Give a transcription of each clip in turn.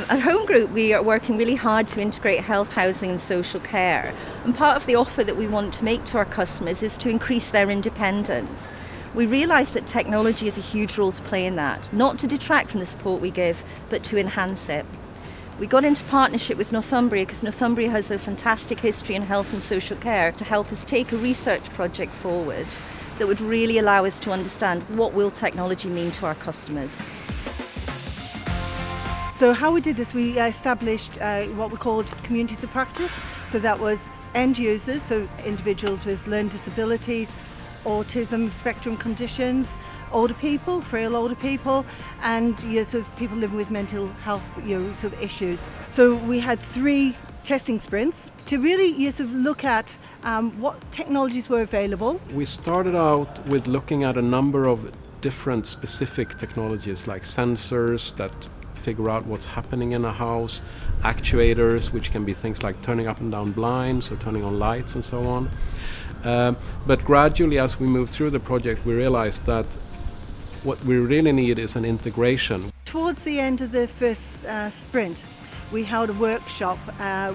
At Home Group, we are working really hard to integrate health, housing and social care. And part of the offer that we want to make to our customers is to increase their independence. We realise that technology has a huge role to play in that, not to detract from the support we give, but to enhance it. We got into partnership with Northumbria because Northumbria has a fantastic history in health and social care to help us take a research project forward that would really allow us to understand what will technology mean to our customers. So how we did this, we established what we called communities of practice. So that was end users, so individuals with learning disabilities, autism spectrum conditions, older people, frail older people, and sort of people living with mental health sort of issues. So we had 3 testing sprints to really sort of look at what technologies were available. We started out with looking at a number of different specific technologies like sensors that figure out what's happening in a house, actuators, which can be things like turning up and down blinds or turning on lights and so on. But gradually, as we moved through the project, we realized that what we really need is an integration. Towards the end of the first sprint, we held a workshop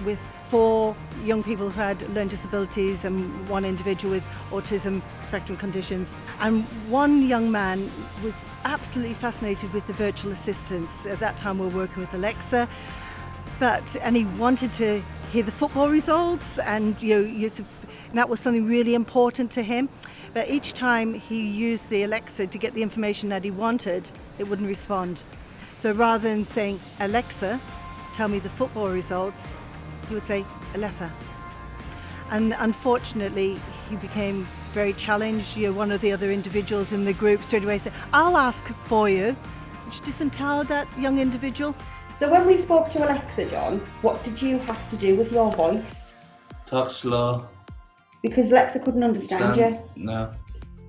with 4 young people who had learning disabilities and 1 individual with autism spectrum conditions. And one young man was absolutely fascinated with the virtual assistants. At that time we were working with Alexa, and he wanted to hear the football results, and that was something really important to him. But each time he used the Alexa to get the information that he wanted, it wouldn't respond. So rather than saying, Alexa, tell me the football results, he would say, Aletha. And unfortunately, he became very challenged. One of the other individuals in the group straight away said, I'll ask for you, which disempowered that young individual. So when we spoke to Alexa, John, what did you have to do with your voice? Talk slow. Because Alexa couldn't understand you? No.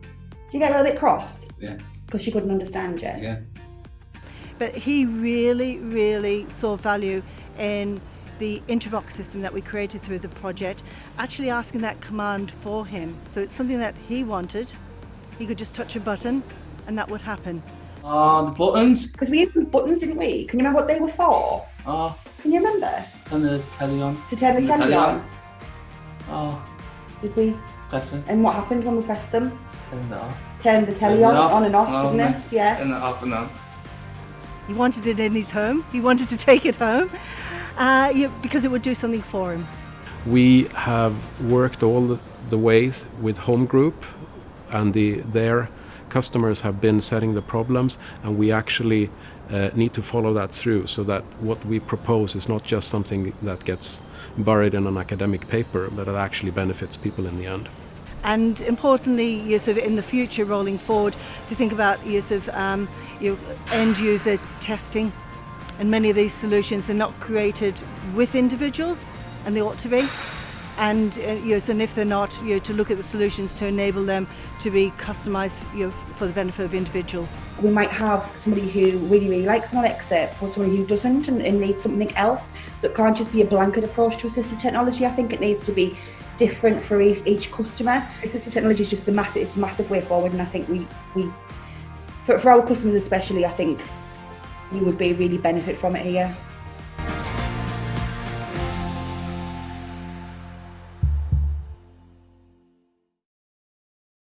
Did you get a little bit cross? Yeah. Because she couldn't understand you? Yeah. But he really, really saw value in the interlock system that we created through the project, actually asking that command for him. So it's something that he wanted. He could just touch a button and that would happen. Oh, the buttons. Because we used buttons, didn't we? Can you remember what they were for? Oh, Can you remember? turn the telly on. To turn the telly on? Oh, Did we? press it. And what happened when we pressed them? Turn it off. Turned the telly Turn it on and off, didn't it? Yeah. Turn it off and on. He wanted it in his home. He wanted to take it home because it would do something for him. We have worked all the way with Home Group, and their customers have been setting the problems, and we actually need to follow that through so that what we propose is not just something that gets buried in an academic paper, but it actually benefits people in the end. And importantly, sort of in the future, rolling forward, to think about end user testing. And many of these solutions are not created with individuals, and they ought to be. And so if they're not, to look at the solutions to enable them to be customised for the benefit of individuals. We might have somebody who really, really likes an Alexa, or somebody who doesn't and needs something else. So it can't just be a blanket approach to assistive technology. I think it needs to be different for each customer. Assistive technology is just it's a massive way forward, and I think for our customers especially, I think we would really benefit from it here.